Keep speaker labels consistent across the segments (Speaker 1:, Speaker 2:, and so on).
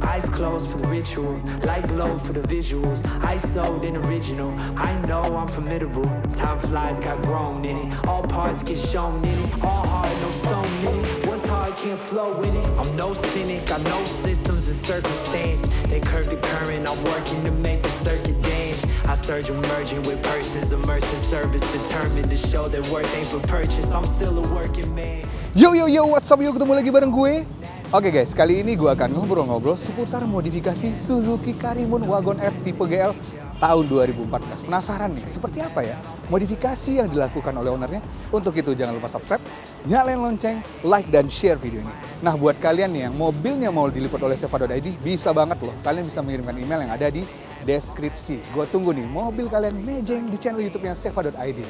Speaker 1: Eyes closed for the ritual, light glow for the visuals. I sold an original, I know I'm formidable. Time flies, got grown in it. All parts get shown in it. All hard, no stone in it. What's hard can't flow with it. I'm no cynic, I know systems and circumstance. They curve the current, I'm working to make the circuit dance. I surge emerging with persons, immersive service determined to show that worth ain't for purchase. I'm still a working man.
Speaker 2: Yo, what's up? Yuk ketemu lagi bareng gue. Oke guys, kali ini gue akan ngobrol-ngobrol seputar modifikasi Suzuki Karimun Wagon F tipe GL tahun 2014. Penasaran nih, seperti apa ya modifikasi yang dilakukan oleh ownernya? Untuk itu jangan lupa subscribe, nyalain lonceng, like dan share video ini. Nah buat kalian nih yang mobilnya mau diliput oleh Seva.id, bisa banget loh. Kalian bisa mengirimkan email yang ada di deskripsi. Gue tunggu nih mobil kalian mejeng di channel YouTube-nya Seva.id.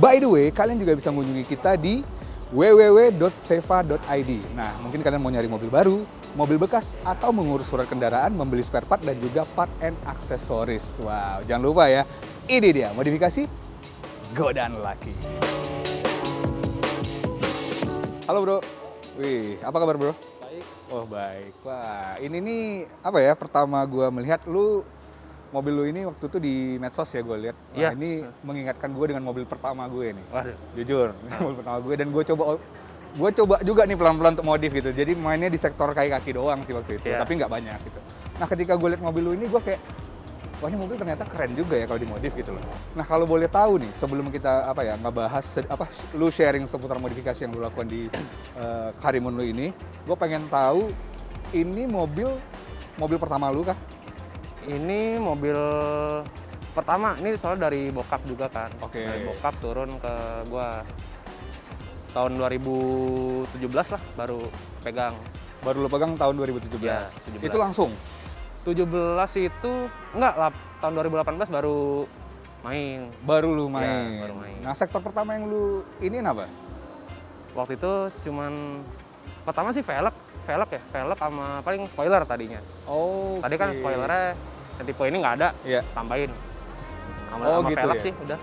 Speaker 2: By the way, kalian juga bisa mengunjungi kita di www.seva.id. Nah, mungkin kalian mau nyari mobil baru, mobil bekas, atau mengurus surat kendaraan, membeli spare part, dan juga part and aksesoris. Wow, jangan lupa ya, ini dia modifikasi Godaan Laki. Halo bro, wih, apa kabar bro?
Speaker 3: Baik.
Speaker 2: Oh baik, wah ini nih apa ya, pertama gue melihat lu mobil lu ini waktu itu di medsos ya gue lihat. Nah,
Speaker 3: Iya.
Speaker 2: ini mengingatkan gue dengan mobil pertama gue nih.
Speaker 3: Waduh.
Speaker 2: Jujur, ini mobil pertama gue dan gue coba juga nih pelan-pelan untuk modif gitu. Jadi mainnya di sektor kaki doang sih waktu itu,
Speaker 3: Iya.
Speaker 2: tapi nggak banyak gitu. Nah ketika gue lihat mobil lu ini gue kayak, wah ini mobil ternyata keren juga ya kalau dimodif gitu loh. Nah kalau boleh tahu nih, sebelum kita ngebahas lu sharing seputar modifikasi yang lu lakukan di Karimun lu ini, gue pengen tahu ini mobil pertama lu kah?
Speaker 3: Ini mobil pertama, ini soalnya dari bokap juga kan.
Speaker 2: Oke.
Speaker 3: Dari bokap turun ke gua. Tahun 2017 lah baru pegang.
Speaker 2: Baru lu pegang tahun 2017?
Speaker 3: Ya, 17.
Speaker 2: Itu langsung?
Speaker 3: 17 itu, enggak lah, tahun 2018 baru main.
Speaker 2: Baru lu main?
Speaker 3: Ya, baru main.
Speaker 2: Nah sektor pertama yang lu ini apa?
Speaker 3: Waktu itu cuman, pertama sih velg sama paling spoiler tadinya.
Speaker 2: Oh.
Speaker 3: Tadi kan spoilernya, yang tipe ini nggak ada,
Speaker 2: Iya.
Speaker 3: tambahin. Sama
Speaker 2: gitu
Speaker 3: velg
Speaker 2: ya?
Speaker 3: sih udah,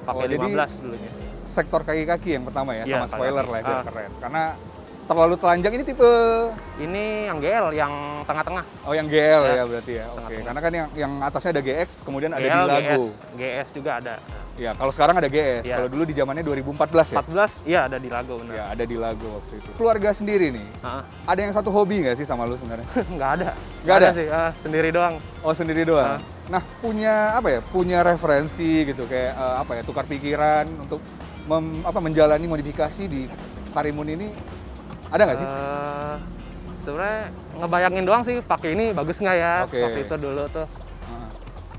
Speaker 3: pakai
Speaker 2: jadi
Speaker 3: 15 dulunya.
Speaker 2: Sektor kaki-kaki yang pertama ya,
Speaker 3: Iya,
Speaker 2: sama spoiler lah
Speaker 3: kaki.
Speaker 2: ya, keren. Karena terlalu telanjang ini tipe...
Speaker 3: Ini yang GL, yang tengah-tengah.
Speaker 2: Oh yang GL
Speaker 3: Ya,
Speaker 2: ya berarti ya, oke.
Speaker 3: tengah-tengah.
Speaker 2: Karena kan yang atasnya ada GX, kemudian ada di
Speaker 3: GL,
Speaker 2: Lago.
Speaker 3: GS juga ada.
Speaker 2: Ya, kalau sekarang ada GS.
Speaker 3: Iya.
Speaker 2: Kalau dulu di zamannya 2014 ya?
Speaker 3: 14, iya ada di Lago benar.
Speaker 2: Ya, ada di Lago waktu itu. Keluarga sendiri nih, ada yang satu hobi nggak sih sama lu sebenarnya?
Speaker 3: Nggak ada.
Speaker 2: Nggak ada?
Speaker 3: Sih, sendiri doang.
Speaker 2: Oh, sendiri doang? Nah, punya referensi gitu, kayak tukar pikiran untuk menjalani modifikasi di Karimun ini, ada nggak sih?
Speaker 3: Sebenarnya ngebayangin doang sih, pakai ini bagus nggak ya?
Speaker 2: Oke.
Speaker 3: Waktu itu dulu tuh.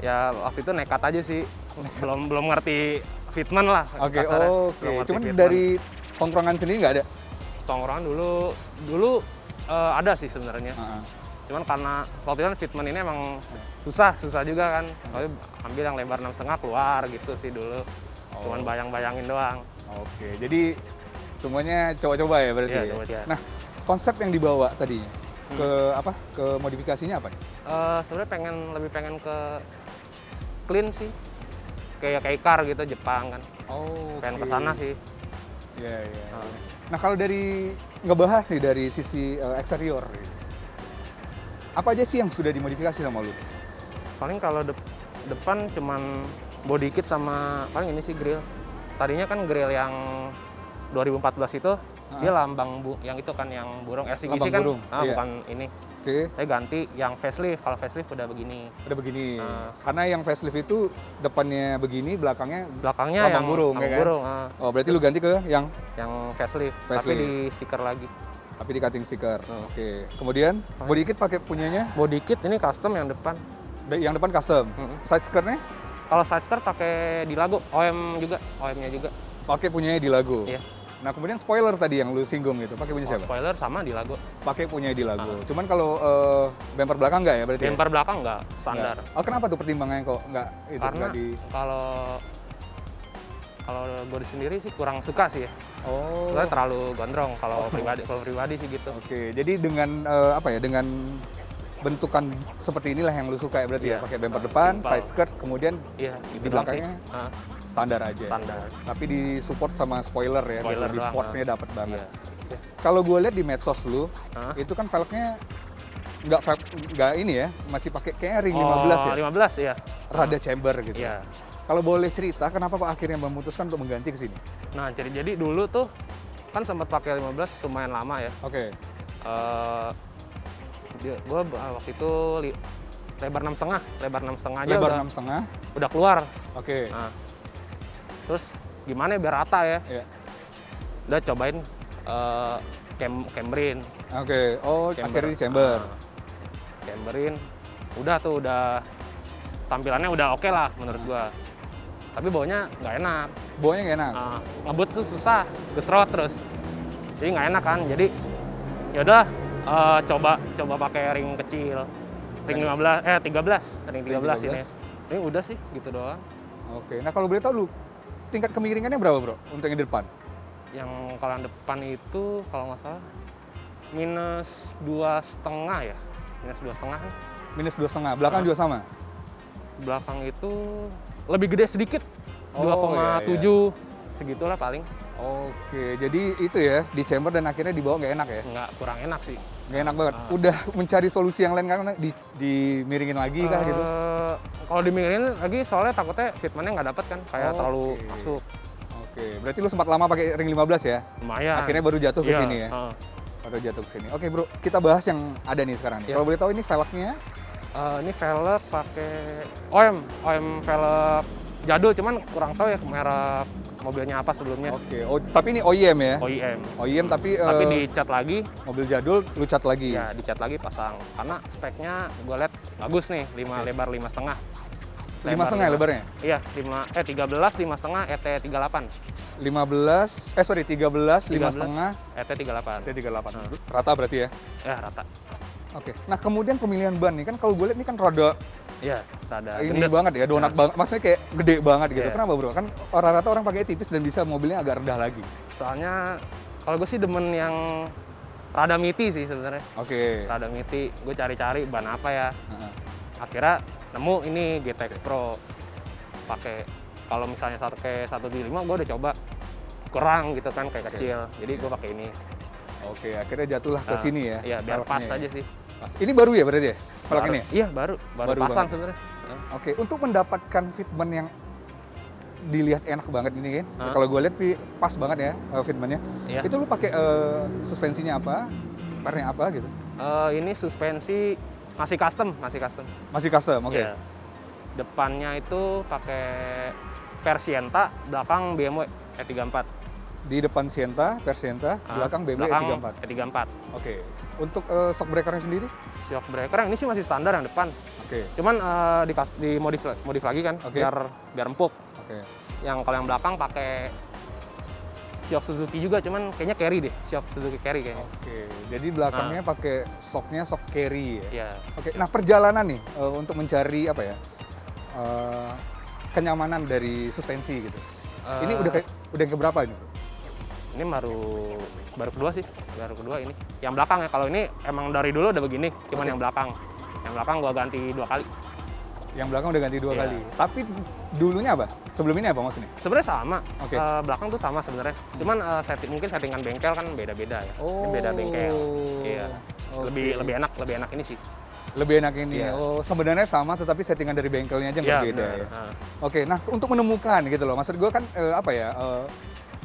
Speaker 3: Ya waktu itu nekat aja sih. belum ngerti fitment lah.
Speaker 2: Oke,
Speaker 3: kasarnya.
Speaker 2: oke.
Speaker 3: Belum ngerti
Speaker 2: Cuman
Speaker 3: fitment.
Speaker 2: dari tongkrongan sendiri nggak ada?
Speaker 3: Tongkrongan dulu ada sih sebenarnya. Cuman karena waktu itu kan fitment ini emang susah juga kan. Tapi ambil yang lebar 6,5 keluar gitu sih dulu. Cuman bayang-bayangin doang.
Speaker 2: Oke, jadi semuanya coba-coba ya berarti
Speaker 3: Iya,
Speaker 2: ya?
Speaker 3: coba ya.
Speaker 2: Nah, konsep yang dibawa tadinya ke modifikasinya apa nih?
Speaker 3: Sebenarnya lebih pengen ke clean sih. Kayak car gitu, Jepang kan.
Speaker 2: Oh,
Speaker 3: Pengen ke sana sih.
Speaker 2: Iya. Nah, kalau ngebahas nih dari sisi eksterior, apa aja sih yang sudah dimodifikasi sama lu?
Speaker 3: Paling kalau depan cuman body kit sama paling ini sih grill. Tadinya kan grill yang 2014 itu dia lambang yang itu kan yang burung LCGC
Speaker 2: Lambang
Speaker 3: kan
Speaker 2: burung, iya.
Speaker 3: bukan ini.
Speaker 2: Oke.
Speaker 3: Saya ganti yang facelift. Kalau facelift udah begini.
Speaker 2: Udah begini. Karena yang facelift itu depannya begini, belakangnya
Speaker 3: Belakangnya
Speaker 2: lambang
Speaker 3: yang
Speaker 2: burung,
Speaker 3: lambang
Speaker 2: ya kan?
Speaker 3: burung.
Speaker 2: Oh, berarti lu ganti ke yang
Speaker 3: Facelift, tapi
Speaker 2: Facelift.
Speaker 3: di stiker lagi.
Speaker 2: tapi di cutting sticker. Oke. Kemudian body kit pakai punyanya,
Speaker 3: Body kit ini custom yang depan.
Speaker 2: yang depan custom. Side skirtnya
Speaker 3: Kalau side skirt pakai di Lago, OM-nya juga.
Speaker 2: pakai punyanya di Lago.
Speaker 3: Iya.
Speaker 2: Nah, kemudian spoiler tadi yang lu singgung itu, pakai punya siapa?
Speaker 3: Spoiler sama di Lago.
Speaker 2: Pakai punya di Lago. Cuman kalau bumper belakang nggak ya berarti? ya?
Speaker 3: Bumper belakang nggak standar.
Speaker 2: Nggak. Oh, kenapa tuh pertimbangannya kok nggak itu
Speaker 3: Karena
Speaker 2: nggak di?
Speaker 3: kalau gue sendiri sih kurang suka sih ya.
Speaker 2: Oh.
Speaker 3: Soalnya terlalu gondrong kalau pribadi sih gitu.
Speaker 2: Oke, jadi dengan dengan bentukan seperti inilah yang lu suka ya berarti
Speaker 3: Iya.
Speaker 2: ya, pakai bumper depan,
Speaker 3: Simpel.
Speaker 2: side skirt, kemudian
Speaker 3: Iya,
Speaker 2: di
Speaker 3: gitu doang
Speaker 2: belakangnya
Speaker 3: sih.
Speaker 2: standar aja.
Speaker 3: Standar.
Speaker 2: Tapi di support sama spoiler ya,
Speaker 3: Spoiler
Speaker 2: di
Speaker 3: doang,
Speaker 2: sportnya dapat banget.
Speaker 3: Iya.
Speaker 2: Kalau gue lihat di medsos lu,
Speaker 3: Hah?
Speaker 2: itu kan velgnya nggak ini ya, masih pakai kayak ring 15 ya?
Speaker 3: 15 ya.
Speaker 2: Rada chamber gitu.
Speaker 3: Iya.
Speaker 2: Kalau boleh cerita, kenapa Pak akhirnya memutuskan untuk mengganti ke sini?
Speaker 3: Nah, jadi dulu tuh kan sempat pakai 15 lumayan lama ya.
Speaker 2: Oke.
Speaker 3: Gue waktu itu lebar 6,5 aja
Speaker 2: Lebar
Speaker 3: udah,
Speaker 2: 6,5.
Speaker 3: udah keluar.
Speaker 2: Oke.
Speaker 3: Nah, terus gimana ya biar rata ya?
Speaker 2: Iya.
Speaker 3: Udah cobain camberin.
Speaker 2: Oke. Oh, akhirnya di chamber.
Speaker 3: Camberin. Udah tuh tampilannya udah oke lah menurut gua. Tapi baunya nggak enak.
Speaker 2: Baunya nggak enak.
Speaker 3: Ngebut tuh susah, gesrot terus. Jadi nggak enak kan. Jadi yaudah coba pakai ring kecil. Ring 13 ini. Ini udah sih gitu doang.
Speaker 2: Oke. Nah, kalau boleh tahu lu tingkat kemiringannya berapa, Bro? Untuk yang di depan?
Speaker 3: Yang kalau yang depan itu kalau nggak salah -2,5 ya. -2,5 kan.
Speaker 2: -2,5. Belakang juga sama?
Speaker 3: Belakang itu lebih gede sedikit. 2,7 segitulah paling.
Speaker 2: Oke, jadi itu ya, di chamber dan akhirnya dibawa nggak enak ya?
Speaker 3: Nggak, kurang enak sih.
Speaker 2: Nggak enak banget. Udah mencari solusi yang lain karena dimiringin lagi kah gitu?
Speaker 3: Kalau dimiringin lagi soalnya takutnya fitmentnya nggak dapet kan, kayak terlalu masuk.
Speaker 2: Oke, berarti lu sempat lama pakai ring 15 ya?
Speaker 3: Lumayan.
Speaker 2: Akhirnya baru jatuh ke sini ya? Baru jatuh ke sini. Oke, Bro, kita bahas yang ada nih sekarang. Kalau boleh tahu ini velgnya?
Speaker 3: Ini velg pakai OEM velg jadul, cuman kurang tahu ya merek mobilnya apa sebelumnya.
Speaker 2: Oke, tapi ini OEM ya? OEM tapi
Speaker 3: dicat lagi.
Speaker 2: Mobil jadul lu cat lagi?
Speaker 3: Ya, dicat lagi pasang. Karena speknya gue lihat bagus nih, lebar 5,5.
Speaker 2: 5,5 lebarnya?
Speaker 3: Iya, 13 5,5 ET38.
Speaker 2: 13 5,5
Speaker 3: ET38.
Speaker 2: ET38. Rata berarti ya?
Speaker 3: Ya, rata.
Speaker 2: Oke. Nah, kemudian pemilihan ban nih kan kalau gue lihat ini kan rada ini
Speaker 3: gendut
Speaker 2: banget ya, donat banget. Maksudnya kayak gede banget gitu.
Speaker 3: Iya.
Speaker 2: Kenapa, Bro? Kan rata-rata orang pakai tipis dan bisa mobilnya agak rendah lagi.
Speaker 3: Soalnya kalau gue sih demen yang rada miti sih sebenarnya.
Speaker 2: Oke.
Speaker 3: Rada miti. Gue cari-cari ban apa ya. Akhirnya nemu ini GTX Pro. Pakai kalau misalnya pakai 175 gue udah coba kurang gitu kan, kayak kecil. Jadi gue pakai ini.
Speaker 2: Oke, akhirnya jatuhlah ke sini ya.
Speaker 3: Iya, biar pas aja sih.
Speaker 2: Pas. Ini baru ya berarti ya? Velg ini?
Speaker 3: Iya, baru pasang sebenarnya.
Speaker 2: Oke, untuk mendapatkan fitment yang dilihat enak banget ini kan. Kalau gue lihat pas banget ya fitmentnya.
Speaker 3: Iya.
Speaker 2: Itu lu pakai suspensinya apa? Pernya apa gitu?
Speaker 3: Ini suspensi masih custom.
Speaker 2: Masih custom, oke.
Speaker 3: Iya. Depannya itu pakai Persienta, belakang BMW E34.
Speaker 2: Di depan Sienta, Persienta, belakang BMW E34.
Speaker 3: E34.
Speaker 2: Oke. Untuk shock breakernya sendiri?
Speaker 3: Shock breaker yang ini sih masih standar yang depan.
Speaker 2: Oke.
Speaker 3: Cuman dimodif lagi kan, biar empuk.
Speaker 2: Oke.
Speaker 3: Yang kalau yang belakang pakai shock Suzuki juga, cuman kayaknya carry deh, shock Suzuki carry kayaknya.
Speaker 2: Oke. Jadi belakangnya pakai shocknya shock carry ya?
Speaker 3: Iya.
Speaker 2: Oke. Nah, perjalanan nih untuk mencari apa ya? Kenyamanan dari suspensi gitu. Ini udah yang keberapa ini, Bro?
Speaker 3: Ini baru kedua sih, ini. Yang belakang ya, kalau ini emang dari dulu udah begini, cuman yang belakang. Yang belakang gua ganti 2 kali.
Speaker 2: Yang belakang udah ganti 2 kali. Tapi dulunya apa? Sebelum ini apa maksudnya?
Speaker 3: Sebenarnya sama.
Speaker 2: Oke.
Speaker 3: Belakang tuh sama sebenarnya. Cuman mungkin settingan bengkel kan beda-beda ya. Ini beda bengkel. Iya. Lebih enak ini sih.
Speaker 2: Lebih enak ini.
Speaker 3: Iya.
Speaker 2: Oh, sebenarnya sama tetapi settingan dari bengkelnya aja yang berbeda ya. Oke, nah untuk menemukan gitu loh. Maksud gue kan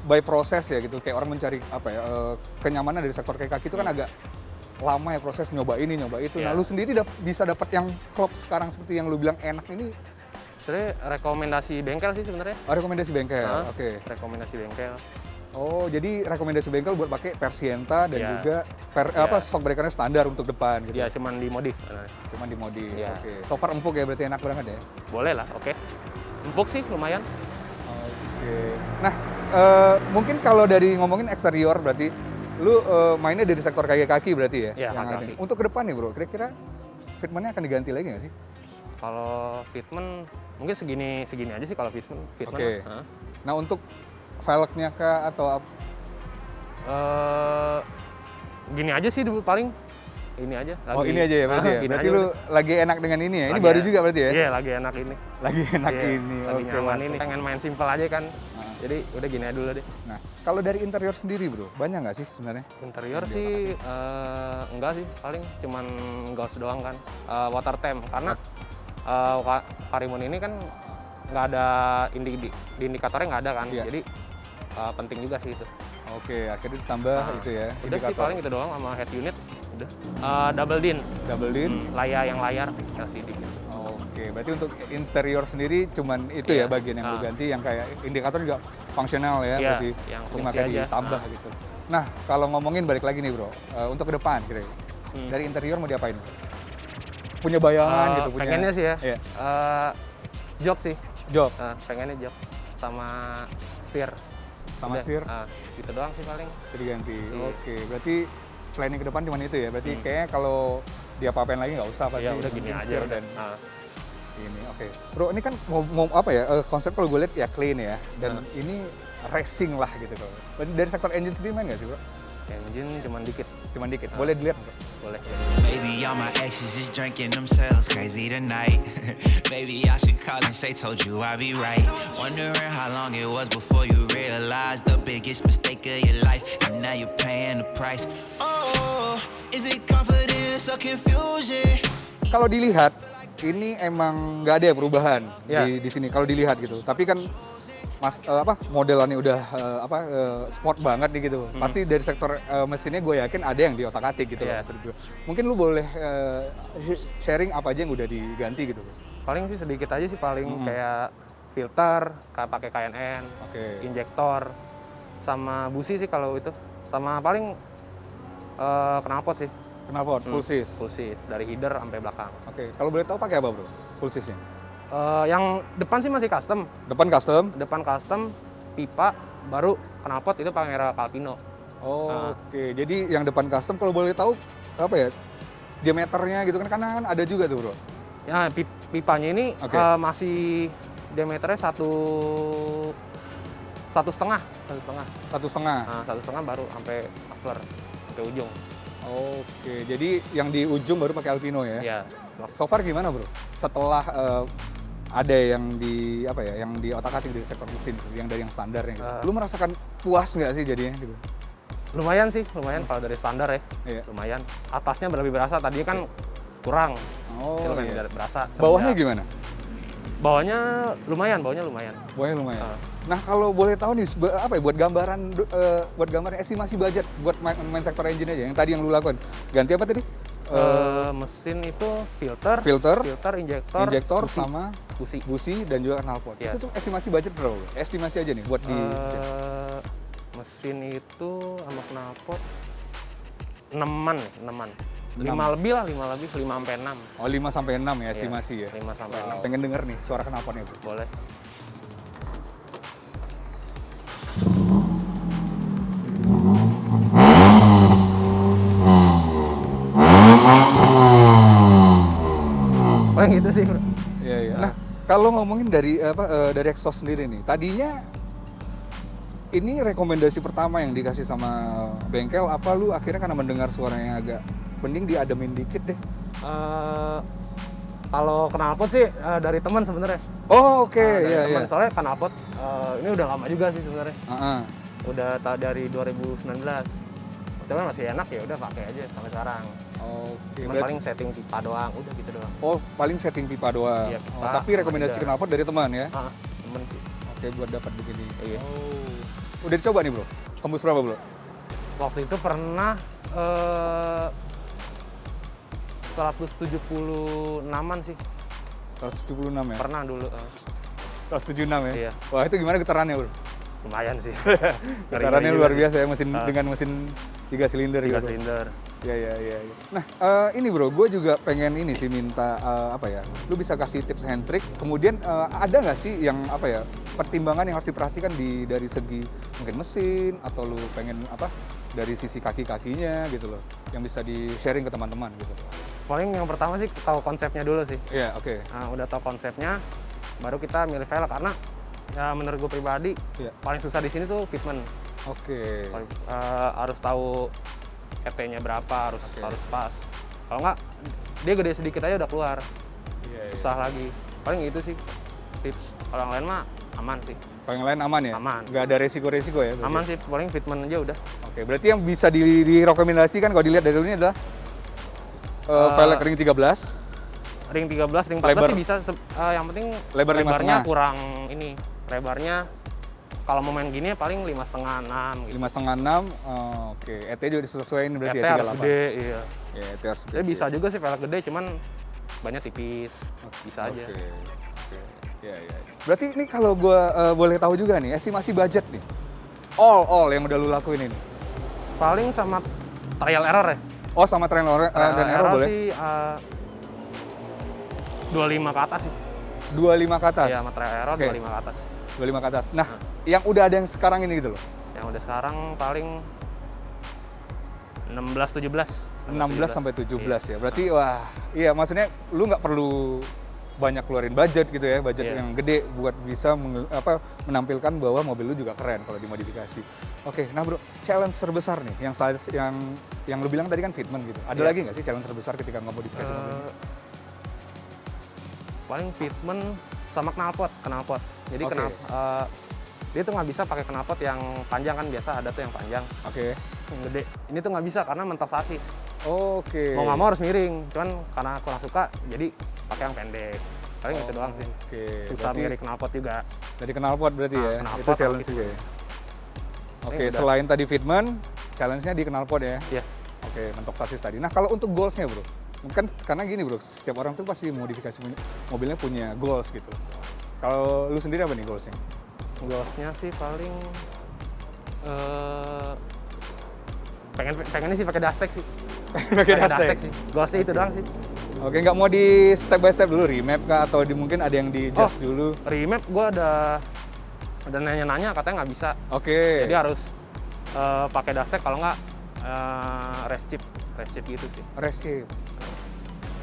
Speaker 2: by proses ya gitu, kayak orang mencari kenyamanan dari sektor kayak kaki itu kan agak lama ya proses, nyoba ini nyoba itu. Nah, lu sendiri bisa dapat yang klop sekarang seperti yang lu bilang enak ini?
Speaker 3: Sebenarnya rekomendasi bengkel sih sebenarnya.
Speaker 2: Oh, rekomendasi bengkel. Oke.
Speaker 3: Rekomendasi bengkel.
Speaker 2: Oh, jadi rekomendasi bengkel buat pakai Persienta dan juga shock breakernya standar untuk depan gitu.
Speaker 3: Iya, cuman dimodif.
Speaker 2: Cuman dimodif.
Speaker 3: Iya.
Speaker 2: Oke. So far empuk ya, berarti enak banget ya?
Speaker 3: Boleh lah, oke. Empuk sih lumayan.
Speaker 2: Oke. Nah, mungkin kalau dari ngomongin eksterior berarti lu mainnya dari sektor kaki berarti ya?
Speaker 3: Iya,
Speaker 2: yang
Speaker 3: kaki.
Speaker 2: Untuk ke depan nih, Bro, kira-kira fitmentnya akan diganti lagi nggak sih?
Speaker 3: Kalau fitment mungkin segini aja sih kalau fitment.
Speaker 2: Oke. Nah, untuk velgnya kah atau
Speaker 3: gini aja sih dulu paling. Ini aja.
Speaker 2: Ini aja ya berarti ya? Berarti lu lagi enak dengan ini ya? Ini baru juga berarti ya?
Speaker 3: Iya, lagi enak ini.
Speaker 2: Lagi enak ini.
Speaker 3: Lagi nyaman ini. Pengen main simple aja kan. Jadi udah gini aja dulu deh.
Speaker 2: Nah, kalau dari interior sendiri bro, banyak nggak sih sebenarnya?
Speaker 3: Interior sih enggak sih, paling cuman gauze doang kan. Water temp karena Karimun ini kan nggak ada di indikatornya nggak ada kan.
Speaker 2: Iya.
Speaker 3: Jadi penting juga sih itu.
Speaker 2: Oke, akhirnya ditambah itu ya.
Speaker 3: Udah sih paling itu doang sama head unit. Udah. Double din.
Speaker 2: Double din.
Speaker 3: Layar LCD gitu.
Speaker 2: Oke, berarti untuk interior sendiri cuman itu ya
Speaker 3: Iya.
Speaker 2: bagian yang lu ganti, yang kayak indikator juga fungsional ya,
Speaker 3: Iya,
Speaker 2: berarti
Speaker 3: yang
Speaker 2: ini
Speaker 3: fungsi
Speaker 2: makanya
Speaker 3: aja.
Speaker 2: ditambah gitu. Nah, kalau ngomongin balik lagi nih bro, untuk ke depan kira-kira dari interior mau diapain? Punya bayangan gitu, punya?
Speaker 3: Pengennya sih ya,
Speaker 2: Iya.
Speaker 3: jok sih.
Speaker 2: Jok
Speaker 3: Pengennya jok sama steer.
Speaker 2: sama
Speaker 3: Udah,
Speaker 2: setir
Speaker 3: gitu doang sih paling.
Speaker 2: jadi ganti.
Speaker 3: Iya.
Speaker 2: Oke, berarti planning ke depan cuma itu ya. Berarti kayaknya kalau dia apa-apain lagi nggak usah pasti.
Speaker 3: Ya udah gini
Speaker 2: Mungkin
Speaker 3: aja
Speaker 2: setir
Speaker 3: udah.
Speaker 2: dan ini. Oke. Bro, ini kan mau apa ya? Konsep kalau gue lihat ya clean ya. Dan ini racing lah gitu kalau. Dari sektor engine sendiri main nggak sih, bro?
Speaker 3: Engine cuman dikit.
Speaker 2: Cuman dikit. Boleh dilihat, bro?
Speaker 3: Boleh.
Speaker 4: Maybe all my exes just drinking themselves crazy tonight. Maybe I should call and say, told you I'd be right. Wondering how long it was before you realized the biggest mistake of your life, and now you're paying the price. Oh, is it confidence or confusion?
Speaker 2: Kalau dilihat, ini emang nggak ada ya perubahan
Speaker 3: Ya.
Speaker 2: di sini kalau dilihat gitu. Tapi kan modelannya udah sport banget nih gitu. Pasti dari sektor mesinnya gue yakin ada yang diotak-atik gitu loh
Speaker 3: Iya.
Speaker 2: maksud gue. Mungkin lu boleh sharing apa aja yang udah diganti gitu.
Speaker 3: Paling sih sedikit aja sih paling kayak filter, pakai KNN,
Speaker 2: Oke.
Speaker 3: injektor, sama busi sih kalau itu. Sama paling knalpot sih.
Speaker 2: Knalpot full sis.
Speaker 3: Full sis dari header sampai belakang.
Speaker 2: Oke. Kalau boleh tahu pakai apa, bro? Full sisnya.
Speaker 3: Yang depan sih masih custom.
Speaker 2: Depan custom.
Speaker 3: Depan custom, pipa, baru knalpot itu pakai merek Calpino.
Speaker 2: Oke. Jadi yang depan custom kalau boleh tahu apa ya? Diameternya gitu kan kan ada juga tuh, bro.
Speaker 3: Ya pipanya ini
Speaker 2: Oke.
Speaker 3: masih diameternya satu setengah.
Speaker 2: 1,5.
Speaker 3: Baru sampai cover sampai ujung.
Speaker 2: Oke. Jadi yang di ujung baru pakai Alpino ya?
Speaker 3: Ya.
Speaker 2: So far gimana, bro? Setelah ada yang yang di otak-atik dari sektor mesin, yang dari yang standarnya gitu. Lu merasakan puas nggak sih jadinya gitu?
Speaker 3: Lumayan kalau dari standar ya.
Speaker 2: Iya.
Speaker 3: Lumayan. Atasnya lebih berasa, tadinya kan kurang.
Speaker 2: Oh,
Speaker 3: Itu kan
Speaker 2: iya.
Speaker 3: berasa.
Speaker 2: Bawahnya gimana?
Speaker 3: Bawahnya lumayan.
Speaker 2: Bawahnya lumayan.
Speaker 3: Ah.
Speaker 2: Nah, kalau boleh tahu nih buat gambaran estimasi budget buat main sektor engine aja yang tadi yang lu lakukan. Ganti apa tadi?
Speaker 3: Mesin itu filter, injektor, busi.
Speaker 2: sama busi dan juga knalpot.
Speaker 3: Iya.
Speaker 2: Itu tuh estimasi budget berapa? Estimasi aja nih buat di
Speaker 3: mesin itu sama knalpot 6-an. 5 lebih, 5 sampai 6.
Speaker 2: Oh, 5 sampai 6 ya estimasi ya.
Speaker 3: 5 sampai 6.
Speaker 2: Pengen denger nih suara knalpotnya, bro.
Speaker 3: Boleh. Paling gitu sih, bro.
Speaker 2: Iya. Nah, kalau ngomongin dari dari exhaust sendiri nih, tadinya ini rekomendasi pertama yang dikasih sama bengkel apa lu akhirnya karena mendengar suaranya agak mending diademin dikit deh.
Speaker 3: Kalau knalpot sih dari teman sebenarnya.
Speaker 2: Oh, oke.
Speaker 3: Dari
Speaker 2: Iya,
Speaker 3: teman.
Speaker 2: iya.
Speaker 3: Soalnya knalpot ini udah lama juga sih sebenarnya.
Speaker 2: Heeh.
Speaker 3: Udah dari 2019. Cuman masih enak ya udah pakai aja sampai sekarang.
Speaker 2: Oke.
Speaker 3: Cuman paling setting pipa doang, udah gitu doang.
Speaker 2: Oh, paling setting pipa doang.
Speaker 3: Iya, pipa,
Speaker 2: Tapi rekomendasi
Speaker 3: ada.
Speaker 2: knalpot dari teman ya.
Speaker 3: Temen sih.
Speaker 2: Oke, buat dapat begini.
Speaker 3: Iya.
Speaker 2: Oh. Udah dicoba nih, bro? Tembus berapa, bro?
Speaker 3: Waktu itu pernah 176-an sih.
Speaker 2: 176 ya?
Speaker 3: Pernah dulu.
Speaker 2: 176 ya?
Speaker 3: Iya.
Speaker 2: Wah, itu gimana getarannya, bro?
Speaker 3: Lumayan sih.
Speaker 2: Getarannya luar biasa ya, dengan mesin 3 silinder
Speaker 3: 3
Speaker 2: gitu.
Speaker 3: silinder.
Speaker 2: Iya. Nah, ini bro, gue juga pengen ini sih minta lu bisa kasih tips and trick. Kemudian ada nggak sih yang pertimbangan yang harus diperhatikan dari segi mungkin mesin atau lu pengen dari sisi kaki-kakinya gitu loh, yang bisa di sharing ke teman-teman gitu.
Speaker 3: Paling yang pertama sih tahu konsepnya dulu sih.
Speaker 2: Iya, oke.
Speaker 3: Nah, udah tahu konsepnya, baru kita milih velg karena ya menurut gue pribadi
Speaker 2: Iya.
Speaker 3: paling susah di sini tuh fitment.
Speaker 2: Oke.
Speaker 3: Harus tahu RT-nya berapa, harus pas. Kalau nggak dia gede sedikit aja udah keluar.
Speaker 2: Iya.
Speaker 3: Susah lagi. Paling itu sih. Kalau yang lain mah aman sih.
Speaker 2: Kalau yang lain aman ya?
Speaker 3: Aman.
Speaker 2: Nggak ada resiko-resiko ya? berarti?
Speaker 3: Aman sih, paling fitment aja udah.
Speaker 2: Oke, berarti yang bisa direkomendasikan kalau dilihat dari dulu ini adalah velg ring 13.
Speaker 3: Ring 13, ring 14
Speaker 2: Lebar.
Speaker 3: sih bisa. Yang penting
Speaker 2: Lebar 5,5.
Speaker 3: lebarnya kurang ini. Lebarnya kalau mau main gini paling 5,5, 6 gitu.
Speaker 2: 5,5, 6, oke. ET juga disesuaikan berarti
Speaker 3: ET
Speaker 2: ya,
Speaker 3: harus
Speaker 2: 38.
Speaker 3: gede, iya.
Speaker 2: Ya, ET harus gede.
Speaker 3: Jadi bisa juga sih velg gede, cuman banyak tipis. Bisa aja.
Speaker 2: Oke. Ya. Berarti ini kalau gua boleh tahu juga nih, estimasi budget nih. All yang udah lu lakuin ini.
Speaker 3: Paling sama trial error ya.
Speaker 2: Oh, sama train dan error boleh?
Speaker 3: sih 25 ke atas sih.
Speaker 2: 25 ke atas?
Speaker 3: Iya, sama trial error
Speaker 2: Oke.
Speaker 3: 25 ke atas.
Speaker 2: 25 ke atas. Nah, yang udah ada yang sekarang ini gitu loh.
Speaker 3: Yang udah sekarang paling 16 17.
Speaker 2: 16 sampai 17 ya. Berarti wah, iya maksudnya lu nggak perlu banyak keluarin budget gitu ya, budget
Speaker 3: Iya.
Speaker 2: yang gede buat bisa menampilkan bahwa mobil lu juga keren kalau dimodifikasi. Oke, nah bro, challenge terbesar nih yang lu bilang tadi kan fitment gitu. Ada
Speaker 3: Iya.
Speaker 2: lagi nggak sih challenge terbesar ketika ngemodifikasi mobil?
Speaker 3: Paling fitment sama knalpot. Jadi
Speaker 2: Oke.
Speaker 3: dia tuh nggak bisa pakai knalpot yang panjang, kan biasa ada tuh yang panjang,
Speaker 2: Oke.
Speaker 3: yang gede. Ini tuh nggak bisa karena mentok sasis.
Speaker 2: Oke.
Speaker 3: Mau nggak mau harus miring. Cuman karena kurang suka, jadi pakai yang pendek. Paling itu doang sih.
Speaker 2: Oke.
Speaker 3: Susah
Speaker 2: Berarti
Speaker 3: mirip knalpot juga.
Speaker 2: dari knalpot berarti
Speaker 3: Nah,
Speaker 2: ya.
Speaker 3: knalpot
Speaker 2: Itu challenge
Speaker 3: sama
Speaker 2: juga ya. Oke,
Speaker 3: udah.
Speaker 2: selain tadi fitment, challenge-nya di knalpot ya.
Speaker 3: Iya.
Speaker 2: Oke, mentok sasis tadi. Nah, kalau untuk goals-nya, bro, kan karena gini, bro, setiap orang tuh pasti modifikasi mobilnya punya goals gitu. Kalau lu sendiri apa nih goals-nya?
Speaker 3: Goalsnya sih paling pengennya sih pakai dustek sih.
Speaker 2: Pakai dustek.
Speaker 3: sih. Goalsnya itu doang sih.
Speaker 2: Oke, nggak mau di step by step dulu, remap kah? Atau mungkin ada yang di adjust dulu?
Speaker 3: Remap gue ada nanya-nanya, katanya nggak bisa.
Speaker 2: Oke.
Speaker 3: Jadi harus pakai dustek, kalau nggak race chip gitu sih.
Speaker 2: Resip.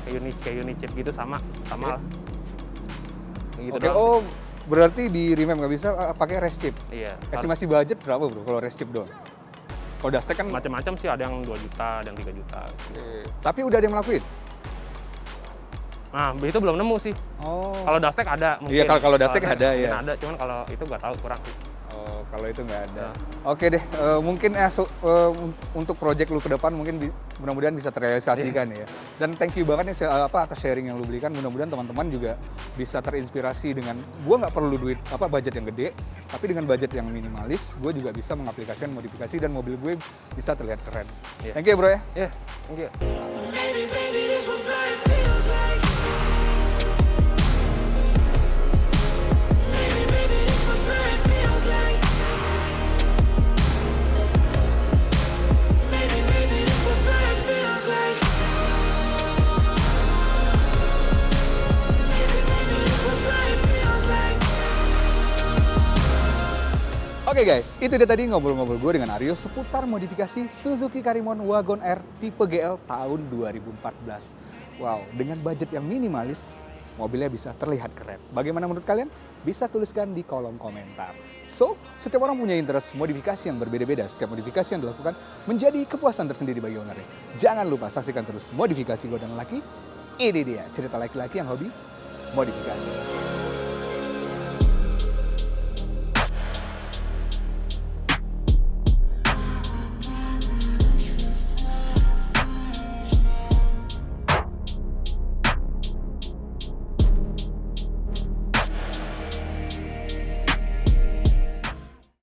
Speaker 3: Kayak unit chip gitu sama lah. Gitu
Speaker 2: Oke,
Speaker 3: doang
Speaker 2: oh berarti di remap nggak bisa pakai race chip.
Speaker 3: sih. Iya.
Speaker 2: Estimasi budget berapa, bro, kalau race chip doang? Kalau dustek kan,
Speaker 3: Macam-macam sih, ada yang 2 juta, ada yang 3 juta.
Speaker 2: tapi udah ada yang ngelakuin?
Speaker 3: Nah, itu belum nemu sih.
Speaker 2: Oh.
Speaker 3: Kalau dustek ada mungkin.
Speaker 2: Iya, kalau dustek ada,
Speaker 3: mungkin
Speaker 2: ya.
Speaker 3: ada, cuman kalau itu nggak tahu, kurang sih.
Speaker 2: Oh, kalau itu nggak ada.
Speaker 3: Nah.
Speaker 2: Oke deh, mungkin untuk project lu ke depan mungkin mudah-mudahan bisa terrealisasikan ya. Dan thank you banget nih atas sharing yang lu berikan. Mudah-mudahan teman-teman juga bisa terinspirasi dengan gua nggak perlu budget yang gede, tapi dengan budget yang minimalis, gue juga bisa mengaplikasikan modifikasi dan mobil gue bisa terlihat keren.
Speaker 3: Iya.
Speaker 2: Thank you bro ya.
Speaker 3: Iya, thank you.
Speaker 4: Baby, this what flying feels like. Baby, this what flying feels like. Baby, this what flying feels like. Baby, this what flying feels like.
Speaker 2: Oke guys, itu dia tadi ngobrol-ngobrol gue dengan Aryo seputar modifikasi Suzuki Carryman Wagon R tipe GL tahun 2014. Wow, dengan budget yang minimalis, mobilnya bisa terlihat keren. Bagaimana menurut kalian? Bisa tuliskan di kolom komentar. So, setiap orang punya interest modifikasi yang berbeda-beda. Setiap modifikasi yang dilakukan menjadi kepuasan tersendiri bagi ownernya. Jangan lupa saksikan terus Modifikasi Godang Laki. Ini dia cerita laki-laki yang hobi modifikasi.